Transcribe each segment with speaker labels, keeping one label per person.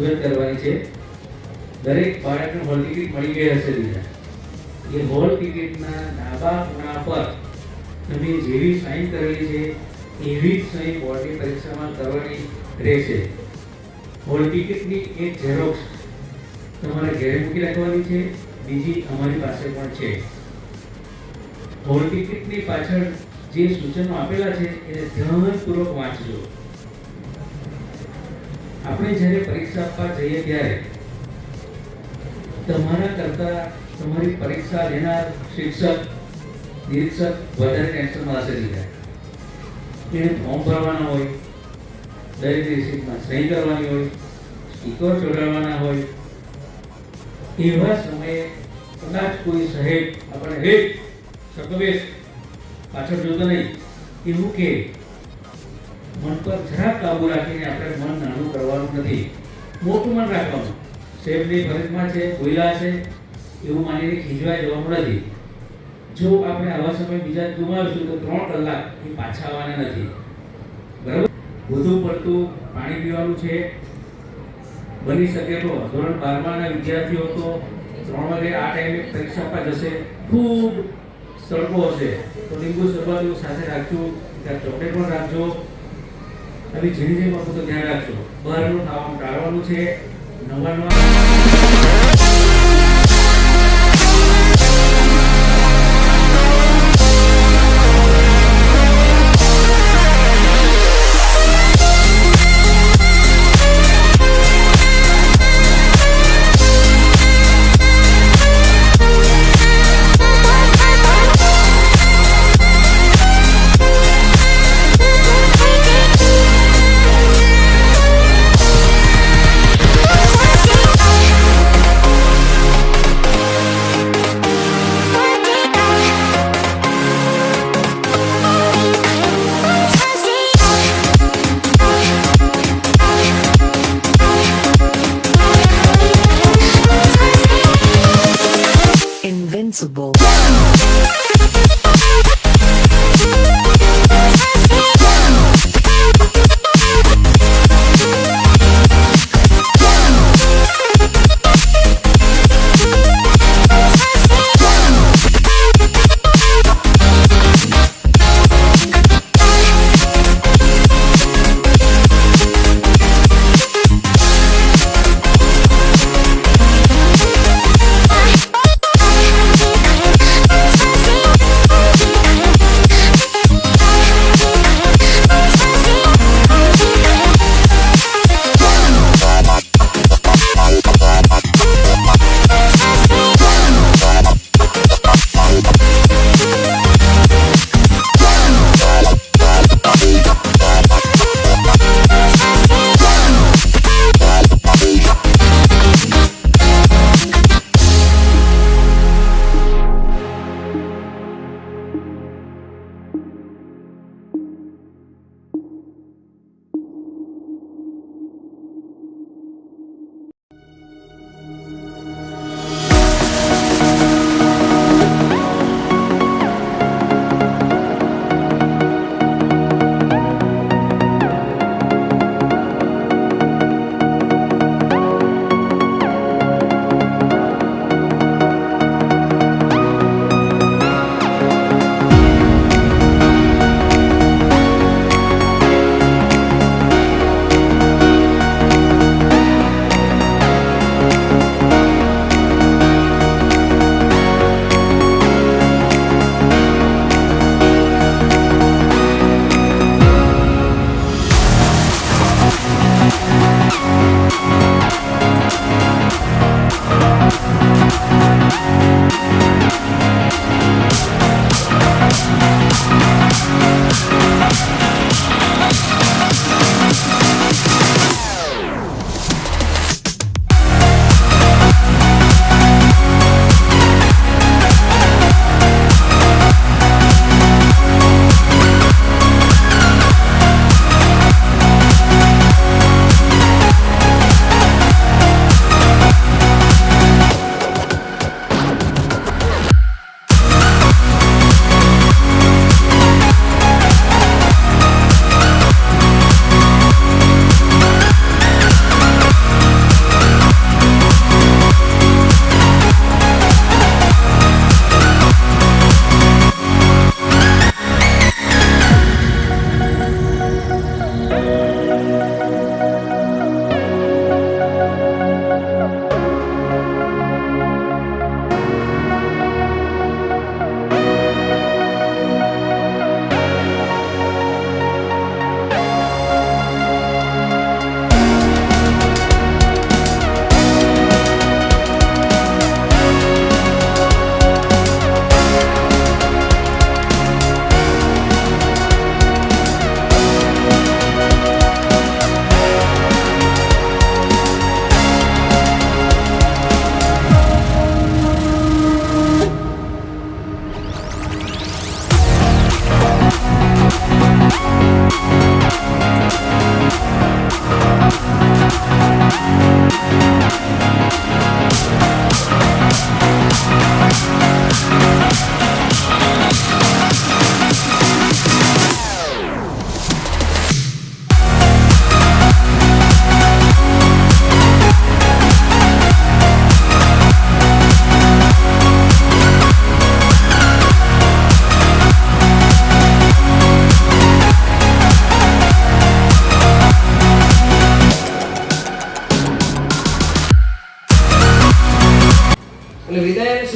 Speaker 1: શોધન કરવાની છે. દરેક બાળકને હોલ ટિકિટ મળી ગઈ હશે દીધા. એ હોલ ટિકિટના ડાબા ખૂણા પર તમે જેવી સાઈન કરેલી છે એવી જ સહી બોર્ડની પરીક્ષામાં કરવાની રહેશે. હોલ ટિકિટની એક ઝેરોક્સ તમારે ઘરે મૂકી રાખવાની છે, બીજી અમારી પાસે પણ છે. હોલ ટિકિટની પાછળ જે સૂચનો આપેલા છે એને ધ્યાનપૂર્વક વાંચજો. આપણે જ્યારે પરીક્ષા આપવા જઈએ ત્યારે તમારા કરતા તમારી પરીક્ષા લેનાર શિક્ષક નિરીક્ષક વધારે ટેન્શનમાં હશે દીધા. એને ફોર્મ ભરવાના હોય, દરેક રિસીટમાં સહી કરવાની હોય, સ્ટીકર ચોટાડવાના હોય. એવા સમયે કદાચ કોઈ સાહેબ આપણે હે સકવેશ પાછળ જોતો નહીં એવું કે મન પર જરાક કાબુ રાખીને આપણે મન નાનું કરવાનું નથી, મોટું મન રાખવાનું. સાહેબની ફરજમાં છે, બોલ્યા છે એવું માનીને ખીજવાઈ જવાનું નથી. જો આપણે આવા સમય બીજા ગુમાવીશું તો 3 કલાક એ પાછા આવવાના નથી. બરાબર? વધુ પડતું પાણી પીવાનું છે. બની શકે તો ધોરણ 12ના વિદ્યાર્થીઓ તો 3 વાગે આ ટાઈમે પરીક્ષા આપવા જશે. ખૂબ તડકો હશે તો લીંબુ શરબત સાથે રાખજો, ચોકલેટ પણ રાખજો. આવી ઝીણી ઝીણી બાબતો ધ્યાન રાખજો. બહારનું ખાવાનું ટાળવાનું છે. નવા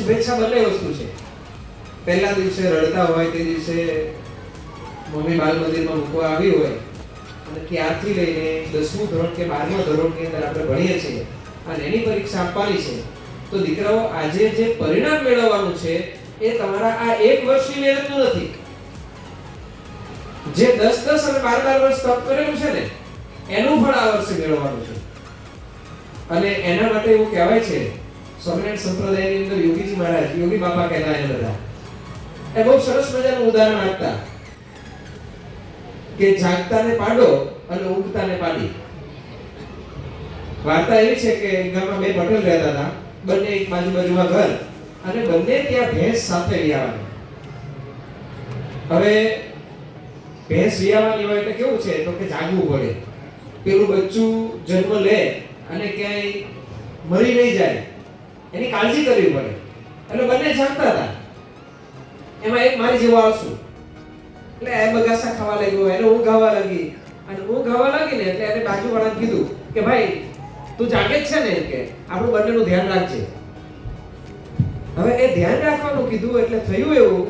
Speaker 2: શુભેચ્છા બંને વસ્તુ છે. પહેલા દિવસે રડતા હોય તે દિવસે મમ્મી બાલ મંદિરમાં મૂકવા આવી હોય અને ત્યારથી લઈને 10મું ધોરણ કે 12મા ધોરણની અંદર આપણે ભણીએ છીએ અને એની પરીક્ષા આપવાની છે, તો દીકરાઓ આજે જે પરિણામ મેળવવાનું છે એ તમારા આ એક વર્ષની મહેનતનું નથી. જે 10 અને 12 વર્ષ તપ કરેલું છે ને એનું ફળ આ વર્ષે મેળવવાનું છે. અને એના માટે એવું કહેવાય છે, સ્વામિનારાયણ સંપ્રદાયની અંદર યોગીજી મહારાજ, યોગી બાપા કહેતા એને બધા, એ બહુ સરસ મજાનું ઉદાહરણ આપતા કે જાગતાને પાડો અને ઊંઘતાને પાડી. વાર્તા એવી છે કે ગામમાં બે પટેલ રહેતા હતા, બંને એક બાજુમાં ઘર, અને બંને ત્યાં ભેંસ સાથે વિયાવાની. હવે ભેંસ વિયાવાની હોય એટલે કેવું છે તો કે જાગવું પડે. પેલું બચ્ચું જન્મ લે અને ક્યાંય મરી નહીં જાય એની કાળજી કરવી પડે, એટલે બંને જાગતા હતા. એમાં એક મારી જેવો આવશું એટલે એ બગાસા ખાવા લાગ્યો, એને ઊંઘ આવવા લાગી, અને ઊંઘ આવવા લાગી ને એટલે એને બાજુવાળાને કીધું કે ભાઈ તું જાગે જ છે ને, કે આપણું બંનેનું ધ્યાન રાખજે. હવે એ ધ્યાન રાખવાનું કીધું એટલે થયું એવું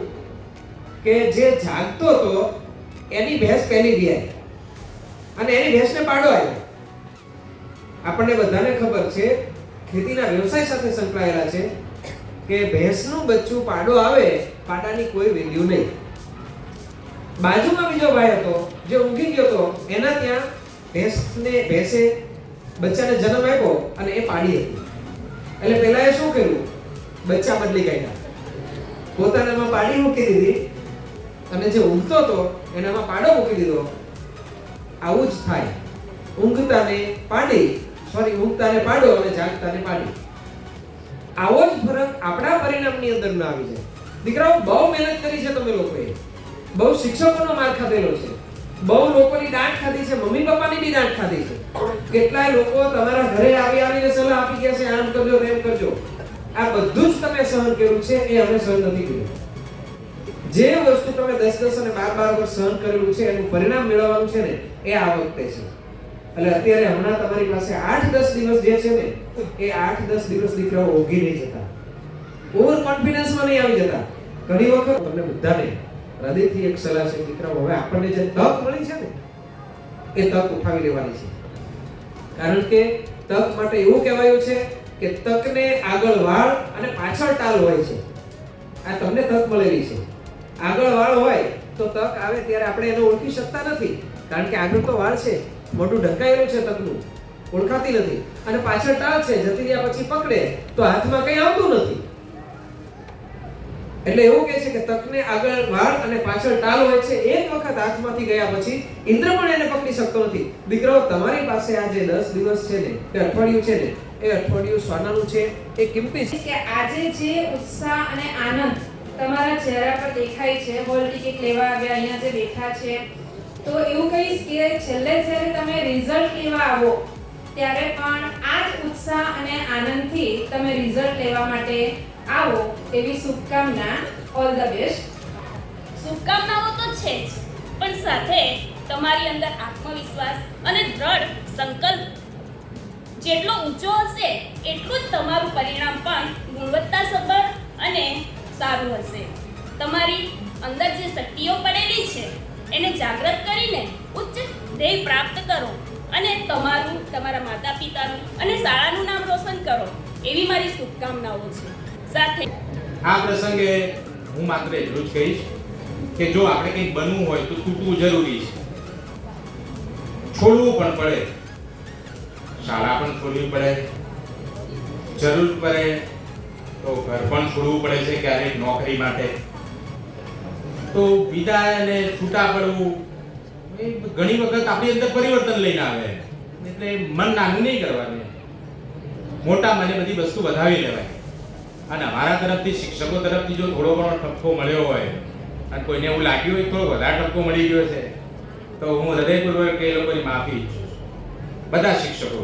Speaker 2: કે જે જાગતો હતો એની ભેંસ પહેલી વિયાઈ અને એની ભેંસને પાડો આવ્યો. આપણને બધાને ખબર છે, ખેતીના વ્યવસાય સાથે સંકળાયેલા છે કે ભેંસનું બચ્ચું પાડો આવે, પાડાની કોઈ વેલ્યુ નહીં. બાજુમાં બીજો ભાઈ હતો જે ઊંઘી ગયો હતો, એના ત્યાં ભેંસે બચ્ચાને જન્મ આપ્યો અને એ પાડી હતી. એટલે પહેલા એ શું કર્યું, બચ્ચા બદલી કાઢ્યા, પોતાનામાં પાડી મૂકી દીધી અને જે ઊંઘતો હતો એનામાં પાડો મૂકી દીધો. આવું જ થાય, ઊંઘતાને પાડો અને જાગતાને પાડી. આવો જ ફરક આપણા પરિણામની અંદર ના આવી જાય. દીકરાઓ બહુ મહેનત કરી છે તમે લોકોએ, બહુ શિક્ષકોનો માર ખાધેલો છે, બહુ લોકોની દાંત ખાધી છે, મમ્મી પપ્પાની બી દાંત ખાધી છે. કેટલાય લોકો તમારા ઘરે આવીને સલાહ આપી ગયા છે, આમ કરજો તેમ કરજો. આ બધું જ તમે સહન કર્યું છે, એ અમે સહન નથી કર્યું. જે વસ્તુ તમે 10 અને 12 વર્ષ સહન કરેલું છે એનું પરિણામ મેળવવાનું છે ને એ આ વખતે છે. એટલે અત્યારે હમણાં તમારી પાસે 8-10 દિવસ જે છે ને એ 8-10 દિવસ દીકરાઓ ઊંઘી નહીં જતા, ઓવર કોન્ફિડન્સમાં નહીં આવી જતા. ઘણી વખત તમને બધાને હૃદયથી એક સલાહ છે, દીકરાઓ હવે આપણને જે તક મળી છે ને એ તક ઉઠાવી લેવાની છે. કારણ કે તક માટે એવું કહેવાયું છે કે તકને આગળ વાળ અને પાછળ ટાલ હોય છે. આ તમને તક મળેલી છે. આગળ વાળ હોય તો તક આવે ત્યારે આપણે એને ઓળખી શકતા નથી, કારણ કે આગળ તો વાળ છે, મોઢું ઢંકાયેલું છે, તકનું ઓળખાતી નથી. અને પાછળ ટાલ છે, જતી રહ્યા પછી પકડે તો હાથમાં કંઈ આવતું નથી. એટલે એવું કહે છે કે તકને આગળ વાળ અને પાછળ ટાલ હોય છે. એક વખત હાથમાંથી ગયા પછી ઇન્દ્ર પણ એને પકડી શકતો નથી. દીકરાઓ તમારી પાસે આ જે 10 દિવસ છે ને, એ અઠવાડિયું છે ને, એ અઠવાડિયું સોનાનું છે, એ કિંમતી છે.
Speaker 3: કે આજે જે ઉત્સાહ અને આનંદ તમારા ચહેરા પર દેખાય છે, હોલ ટિકિટ લેવા આવ્યા અહીંયા જે બેઠા છે, તો એવું કહીશ કે છેલ્લે જ્યારે તમે રિઝલ્ટ લેવા આવો ત્યારે પણ આ જ ઉત્સાહ અને આનંદથી તમે રિઝલ્ટ લેવા માટે આવો એવી શુભકામના. All the best.
Speaker 4: શુભકામનાઓ તો છે જ, પણ સાથે તમારી અંદર આત્મવિશ્વાસ અને દ્રઢ સંકલ્પ જેટલો ઊંચો હશે એટલું જ તમારું પરિણામ પણ ગુણવત્તાસભર અને સારું હશે. તમારી અંદર જે શક્તિઓ પડેલી છે એને જાગૃત કરીને ઉચ્ચ ધ્યેય પ્રાપ્ત કરો અને તમારા માતા પિતાનું અને શાળાનું નામ રોશન કરો એવી મારી શુભકામનાઓ છે. સાથે
Speaker 5: આ પ્રસંગે હું માત્ર એટલું જ કહીશ કે જો આપણે કંઈક બનવું હોય તો તૂટવું જરૂરી છે, છોડવું પણ પડે, શાળા પણ છોડવી પડે, જરૂર પડે તો ઘર પણ છોડવું પડે છે ક્યારેક નોકરી માટે. તો વિદાય અને છૂટા પડવું એ ઘણી વખત આપણી અંદર પરિવર્તન લઈને આવે. એટલે મન નાનું નહીં કરવાનું, મોટા મને બધી વસ્તુ વધાવી લેવાય. અને અમારા તરફથી, શિક્ષકો તરફથી જો થોડો ઘણો ઠપકો મળ્યો હોય અને કોઈને એવું લાગ્યું હોય થોડો વધારે ઠપકો મળી ગયો છે તો હું હૃદયપૂર્વક એ લોકોની માફી ઈચ્છું છું. બધા શિક્ષકો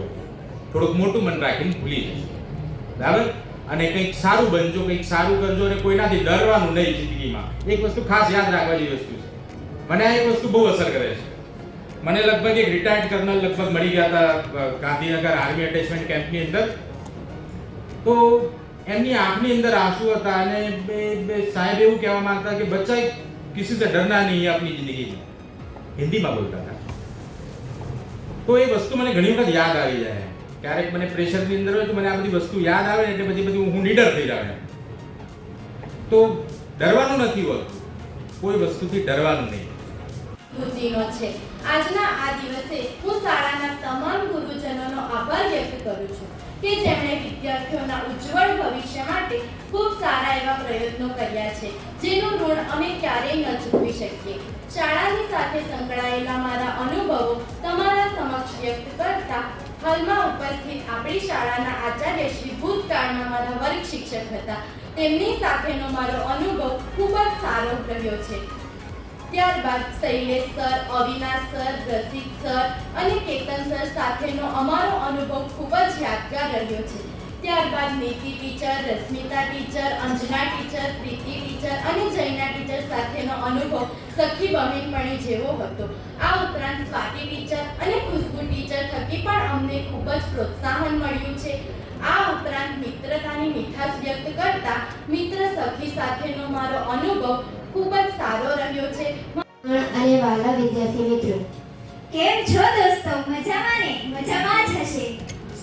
Speaker 5: થોડુંક મોટું મન રાખીને ભૂલી જજો, બરાબર? અને કંઈક સારું બનજો, કંઈક સારું કરજો અને કોઈનાથી ડરવાનું નહીં જિંદગીમાં. એક વસ્તુ ખાસ યાદ રાખવા જેવી વસ્તુ છે. મને આ એક વસ્તુ બહુ અસર કરે છે. મને લગભગ એક રિટાયર્ડ કર્નલ મળી ગયા હતા ગાંધીનગર આર્મી એટેચમેન્ટ કેમ્પની અંદર. તો એમની આંખની અંદર આંસુ હતા અને સાહેબ એવું કહેવા માંગતા કે બચ્ચા किसी से डरना नहीं है अपनी जिंदगी में, હિન્દીમાં બોલતા હતા. તો એ વસ્તુ મને ઘણી વખત યાદ આવી જાય. ક્યારેક મને પ્રેશરની અંદર હોય તો મને આ બધી વસ્તુ યાદ આવે એટલે પછી હું નીડર થઈ જાઉં. તો ડરવાનું નથી હોતું, કોઈ વસ્તુથી ડરવાનું નહીં.
Speaker 6: બુદ્ધિનો છે. આજના આ દિવસે હું શાળાના તમામ ગુરુજનોનો આભાર વ્યક્ત કરું છું કે જેમણે વિદ્યાર્થીઓના ઉજ્જવળ ભવિષ્ય માટે ખૂબ સારા એવા પ્રયત્નો કર્યા છે, જેનું ઋણ અમે ક્યારેય ન ચૂકવી શકીએ. શાળાની સાથે સંકળાયેલા મારા અનુભવો તમારા સમક્ષ વ્યક્ત કરતા હાલમાં ઉપસ્થિત આપણી શાળાના આચાર્ય શ્રી ભૂતકાળના મારા વર્ગ શિક્ષક હતા. તેમની સાથેનો મારો અનુભવ ખૂબ જ સારો રહ્યો છે. ત્યારબાદ શૈલેષ સર, અવિનાશ સર, રસિક સર અને કેતન સર સાથેનો અમારો અનુભવ ખૂબ જ યાદગાર રહ્યો છે. ત્યારબાદ નીતિ teacher, Rashmita teacher, Anjana teacher, પ્રીતિ ટીચર અને જૈના ટીચર સાથેનો અનુભવ સખી બહેનપણી જેવો હતો. આ ઉપરાંત સ્વાતિ ટીચર અને ખુશ્બુ ટીચર થકી પણ અમને ખૂબ જ પ્રોત્સાહન મળ્યું છે. આ ઉપરાંત મિત્રતાની મીઠાશ વ્યક્ત કરતા મિત્ર સખી સાથેનો મારો અનુભવ ખૂબ જ સારો રહ્યો છે.
Speaker 7: અને વાલા વિદ્યાર્થી મિત્રો,
Speaker 8: કેમ છો દોસ્તો? મજામાં ને? મજામાં જ હશે.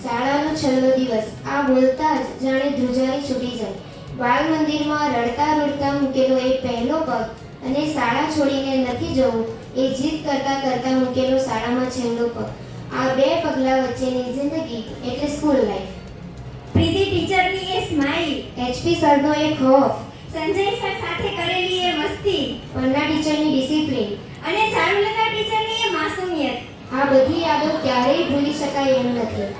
Speaker 7: શાળાનો છેલ્લો દિવસ આ બોલતા જ જાણે ધ્રુજારી છૂટી જાય. બાળ મંદિરમાં રડતા રડતા મૂકેલો એ પહેલો પગ અને શાળા છોડીને નથી જવું એ જીદ કરતા કરતા મૂકેલો શાળામાં છેલ્લો પગ, આ બે પગલા વચ્ચેની જિંદગી એટલે સ્કૂલ લાઈફ.
Speaker 8: પ્રીતિ ટીચરની એ સ્માઈલ,
Speaker 7: એચપી સરનો એ ખોફ,
Speaker 8: સંજય સર સાથે કરેલી એ મસ્તી
Speaker 7: પન્ના ટીચરની ડિસિપ્લિન
Speaker 8: અને ચારુલતા ટીચરની એ માસુમિયત,
Speaker 7: આ બધી યાદો ક્યારેય ભૂલી શકાય એમ નથી.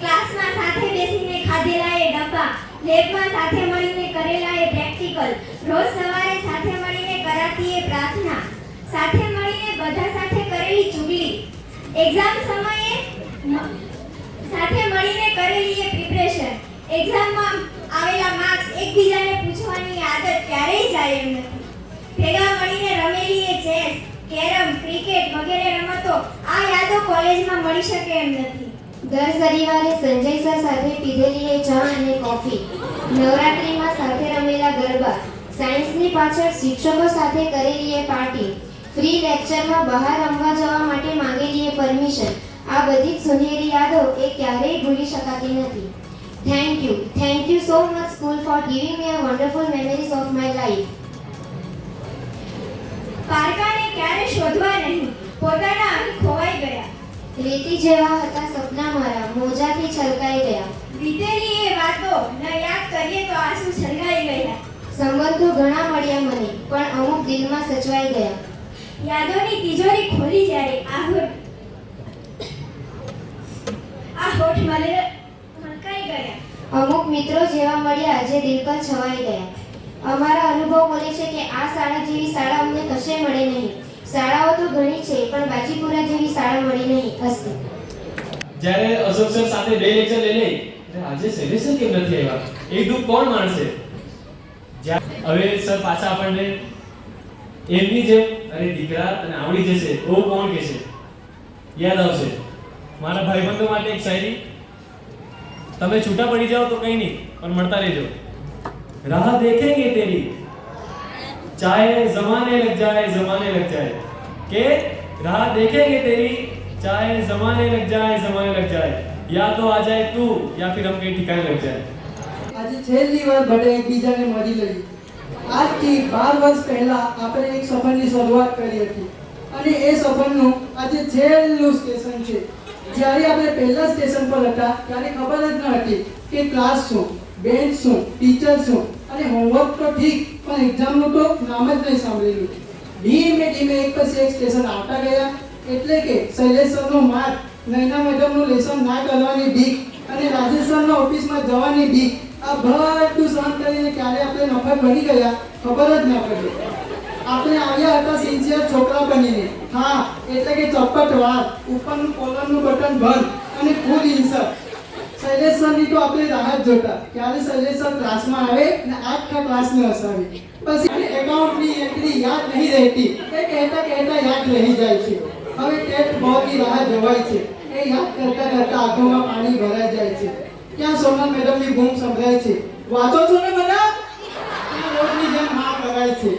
Speaker 8: ક્લાસમાં સાથે બેસીને ખાધેલા એ ડબ્બા, લેબમાં સાથે મળીને કરેલા એ પ્રેક્ટિકલ, રોજ સવારે સાથે મળીને કરાતી એ પ્રાર્થના, સાથે મળીને બધા સાથે કરેલી ચુગલી, એક્ઝામ સમયે સાથે મળીને કરેલી એ પ્રિપરેશન, એક્ઝામમાં આવેલા માર્ક્સ એકબીજાને પૂછવાની આદત ક્યારેય જાય એમ નથી. ભેગા મળીને રમેલી એ ચેસ, કેરમ, ક્રિકેટ વગેરે રમતો, આ યાદો કોલેજમાં મળી શકે એમ નથી.
Speaker 7: દર શનિવારે સંજય સર સાથે પીધેલી એ ચા અને કોફી, નવરાત્રિમાં સાથે રમેલા ગરબા, સાયન્સની પાછળ શિક્ષકો સાથે કરેલી એ પાર્ટી, ફ્રી લેક્ચરમાં બહાર રમવા જવા માટે માંગેલી એ પરમિશન, આ બધી જ સુનેરી યાદો એ ક્યારેય ભૂલી શકાતી નથી. Thank you so much school for giving me a wonderful memories of my life.
Speaker 8: પારકાને ક્યારે શોધવા નહીં, પોતાના અહીં ખોવાઈ ગયા.
Speaker 7: રેતી જેવા હતા સપના મારા, મોજાથી છલકાઈ ગયા.
Speaker 8: વીતેલી એ વાતો ન યાદ કરીએ તો આંસુ છલકાઈ ગયા.
Speaker 7: સંબંધો ઘણા મળ્યા મને, પણ અમુક દિલમાં સચવાઈ ગયા.
Speaker 8: યાદોની તિજોરી ખોલી જ્યારે આ હોઠ મલકાઈ ગયા.
Speaker 7: અમુક મિત્રો જેવા મળ્યા જે દિલ પર છવાઈ ગયા. અમારા અનુભવ બોલે છે કે આ શાળા જેવી શાળા અમને કશે મળે નહીં. શાળાઓ તો ઘણી છે, પણ બાજીપુરા જેવી શાળા મળી નહીં. અસ્તુ.
Speaker 9: જ્યારે અશોક સર સાથે બે લેક્ચર લઈ લે, આજે શૈલેષ સર કેમ નથી આવ્યા, એ દુઃખ કોણ માણશે? હવે સર પાછા આપણને એમની જેમ અરે દીકરા તને આવડી જશે એવું કોણ કહેશે? યાદ આવશે. મારા ભાઈબંધો માટે એક શાયરી, તમે છૂટા પડી જાઓ તો કંઈ નહીં, પણ મળતા રહેજો. રાહ દેખેંગે તેરી ચાહે ज़माने लग जाए, ज़माने लग जाए, के राह देखेंगे तेरी चाहे ज़माने लग जाए, ज़माने लग जाए, या तो आ जाए तू या फिर हम कहीं ठिकाने लग जाए.
Speaker 10: આજે છેલ્લી વાર ભલે એકબીજાને મળી લઈ. આજથી 12 વર્ષ પહેલા આપણે એક સફરની શરૂઆત કરી હતી અને એ સફરનું આજે છેલ્લું સ્ટેશન છે. જ્યારે આપણે પહેલા સ્ટેશન પર હતા ત્યારે ખબર જ ન હતી કે ક્લાસ શું, બેન્ચ શું, ટીચર શું અને હોમવર્ક તો ઠીક, પણ એક્ઝામનું તો નામ જ નહીં સાંભળેલું. ધીમે ધીમે એક પછી એક સ્ટેશન આવતા ગયા. એટલે કે શૈલેષ સરનો માર્ક, નૈના મેડમનું લેસન ના કરવાની બીક અને રાજેશ સરના ઓફિસમાં જવાની બીક, આ બધું સહન કરીને ક્યારે આપણે નફર બની ગયા ખબર જ ન પડી. આપણે આવ્યા હતા સિન્સિયર છોકરા બનીને. હા, એટલે કે ચપટ વાર, ઉપરનું કોલરનું બટન બંધ અને ફૂલ ઇન્સર્ટ. શૈલેષ સરની તો આપણે રાહ જ જોતા ક્યારે શૈલેષ સર ક્લાસમાં આવે અને આખા ક્લાસને હસાવે. પછી એકાઉન્ટની એન્ટ્રી યાદ નહીં રહેતી, એ કહેતા કહેતા યાદ રહી જાય છે. હવે ટેટ બોર્ડની રાહ જોવાય છે, એ યાદ કરતા કરતા આંખોમાં પાણી ભરાઈ જાય છે. ક્યાં સોનલ મેડમની બૂમ સંભળાય છે, વાંચો છો ને બધા? રોજની જેમ હા કરાય છે.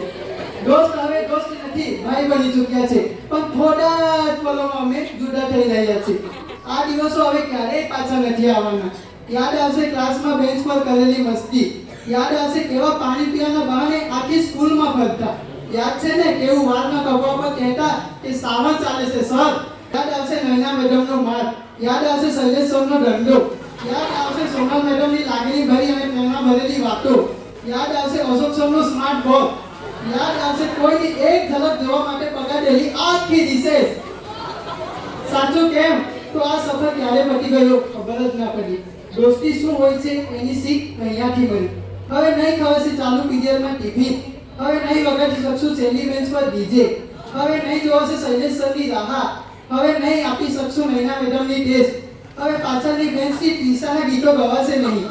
Speaker 10: દોસ્ત હવે દોસ્ત નથી, ભાઈ બની ચૂક્યા છે, પણ થોડા જ પલોમાં અમે જુદા થઈ રહ્યા છીએ. આ દિવસો હવે ક્યારેય પાછા નથી આવવાના. યાદ આવશે ક્લાસમાં બેન્ચ પર કરેલી મસ્તી. યાદ આવશે કેવા પાણી પીવાના બહાને આખી સ્કૂલમાં ફરતા. યાદ છે ને કેવું વાળના કપડા પર કહેતા કે સાવન ચાલે છે સર. યાદ આવશે નૈના મેડમનો માર. યાદ આવશે શૈલેષ સરનો દંડો. યાદ આવશે સોનલ મેડમની લાગણી ભરી અને પ્રેમમાં ભરેલી વાતો. યાદ આવશે અશોક સરનો સ્માર્ટ બોર્ડ. યાદ આવશે કોઈની એક ઝલક જોવા માટે પગાડેલી આખી રિસેસ. સાચું કેમ તો આ સફર ક્યારે પતી ગયો ખબર જ ના પડી. દોસ્તી શું હોય છે એની શીખ અહીંયાથી મળી. હવે નહીં ખવાશે ચાલુ પીરિયડમાં ટિફિન. હવે નહીં વગાડી શકશું છેલ્લી બેન્ચ પર ડીજે. હવે નહીં જોવાશે શૈલેષ સરની રાહા. હવે નહીં આપી શકશું નૈના મેડમની ટેસ્ટ. હવે પાછળની બેન્ચથી ટીસાના ગીતો ગવાશે નહીં.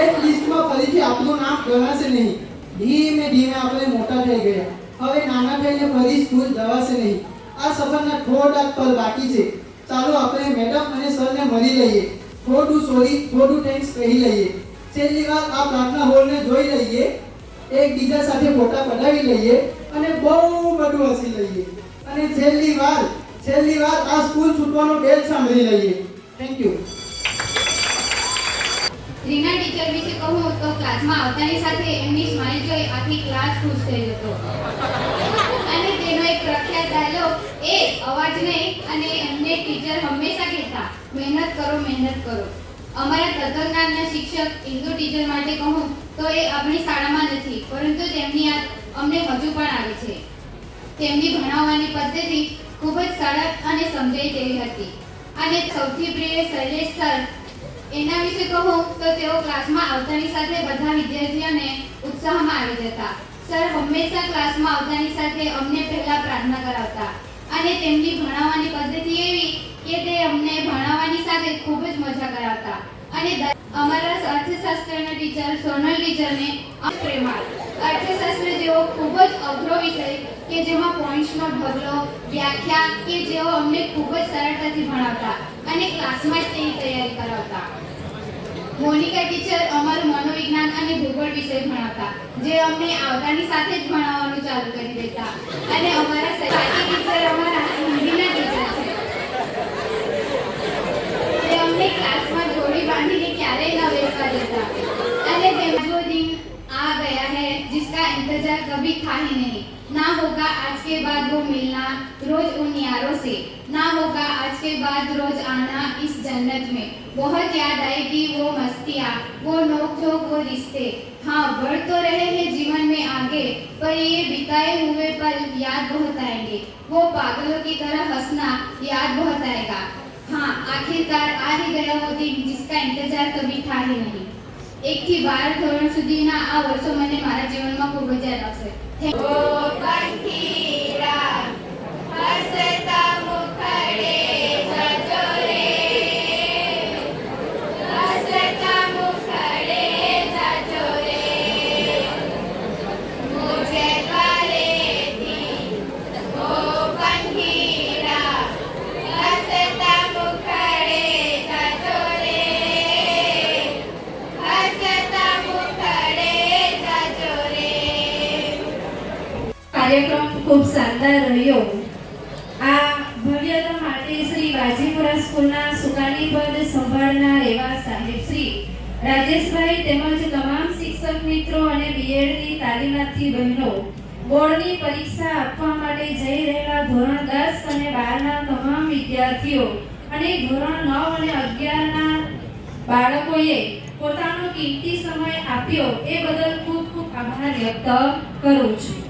Speaker 10: એ જ લિસ્ટમાં ફરીથી આપણું નામ ગણાશે નહીં. ધીમે ધીમે આપણે મોટા થઈ ગયા. હવે નાના થઈને ફરી સ્કૂલ જવાશે નહીં. આ સફરના થોડા પલ બાકી છે. ચાલો આપણે મેડમ અને સરને મળી લઈએ. થોડું સોરી, થોડું થેન્ક્સ કહી લઈએ. છેલ્લી વાર આ પ્રાર્થના હોલને જોઈ લઈએ. એકબીજા સાથે ફોટા પડાવી લઈએ અને બહુ બધું હસી લઈએ. અને છેલ્લી વાર આ સ્કૂલ છૂટવાનો બેલ સાંભળી લઈએ. Thank you.
Speaker 8: રીના ટીચર વિશે કહું તો ક્લાસમાં આવતાની સાથે એમની સ્માઇલ જોઈ આખી ક્લાસ ખુશ થઈ જતો. અને તેનો એક પ્રખ્યાત ડાયલોગ એ અવાજ નહીં અને એમને ટીચર હંમેશા કહેતા મહેનત કરો મહેનત કરો. અમારા તત્વજ્ઞાનના શિક્ષક ઇન્દુ ટીચર માટે કહું તો એ આપણી શાળામાં નથી પરંતુ તેમની યાદ અમને હજુ પણ આવે છે. તેમની ભણાવવાની પદ્ધતિ ખૂબ જ સરળ અને સમજાય તેવી હતી. અને સૌથી પ્રિય શૈલેષ સર, એના વિશે કહું તો તેઓ ક્લાસમાં આવતાની સાથે બધા વિદ્યાર્થીઓને ઉત્સાહમાં આવી જતા. સર હંમેશા ક્લાસમાં આવતાની સાથે અમને પહેલા પ્રાર્થના કરાવતા અને તેમની ભણાવવાની પદ્ધતિ એવી કે તે અમને ભણાવવાની સાથે ખૂબ જ મજા કરાવતા. અને અમારા અર્થશાસ્ત્રના ટીચર સોનલ ટીચરને પ્રેમાળ. અર્થશાસ્ત્ર જેવો ખૂબ જ અઘરો વિષય કે જેમાં પોઈન્ટ્સનો ઢગલો, વ્યાખ્યા કે જેઓ અમને ખૂબ જ સરળતાથી ભણાવતા અને ક્લાસમાં જ તેની તૈયારી કરાવતા. મોનિકા ટીચર અમારું મનોવિજ્ઞાન અને ભૂગોળ વિષય ભણાવતા જે અમને આવતાની સાથે જ ભણાવવાનું ચાલુ કરી દેતા. અને અમારા સહાયક ટીચર અમારા હિન્દીના ટીચર છે. તે અમને ક્લાસમાં જોડી બાંધીને ક્યારેય ન બેસવા દેતા. અને जो दिन आ गया है जिसका इंतजार कभी था ही नहीं. ना होगा आज के बाद वो मिलना रोज उन यारों से. ना होगा आज के बाद रोज आना इस जन्नत में. बहुत याद आएगी वो मस्तियाँ, वो नोक-झोंक, वो रिश्ते. हाँ बढ़ तो रहे हैं जीवन में आगे पर ये बिताए हुए पल याद बहुत आएंगे. वो पागलों की तरह हंसना याद बहुत आएगा. हाँ आखिरकार आ ही गया वो दिन जिसका इंतजार कभी था ही नहीं. 1 થી 12 ધોરણ સુધીના આ વર્ષો મને મારા જીવનમાં ખૂબ જ યાદ આવશે. ઓ પંખીડા હસતા મુખડે જજો રે, હસતા મુખડે જજો રે, મુજે ઘરેથી ઓ પંખીડા હસતા મુખડે જજો રે, હસતા મુખડે જજો રે.
Speaker 3: કાર્યક્રમ ખૂબ શાનદાર રહ્યો. આ ભવ્યતા માટે શ્રી વાજીપુરા સ્કૂલના સુકાની પદ સંભાળનાર એવા સાહેબ શ્રી રાજેશભાઈ તેમજ તમામ શિક્ષક મિત્રો અને બીએડની તાલીમાર્થી બહેનો, બોર્ડની પરીક્ષા આપવા માટે જઈ રહેલા ધોરણ 10 અને 12ના તમામ વિદ્યાર્થીઓ અને ધોરણ 9 અને 11ના બાળકોએ પોતાનો કિંમતી સમય આપ્યો એ બદલ ખૂબ ખૂબ આભાર વ્યક્ત કરું છું.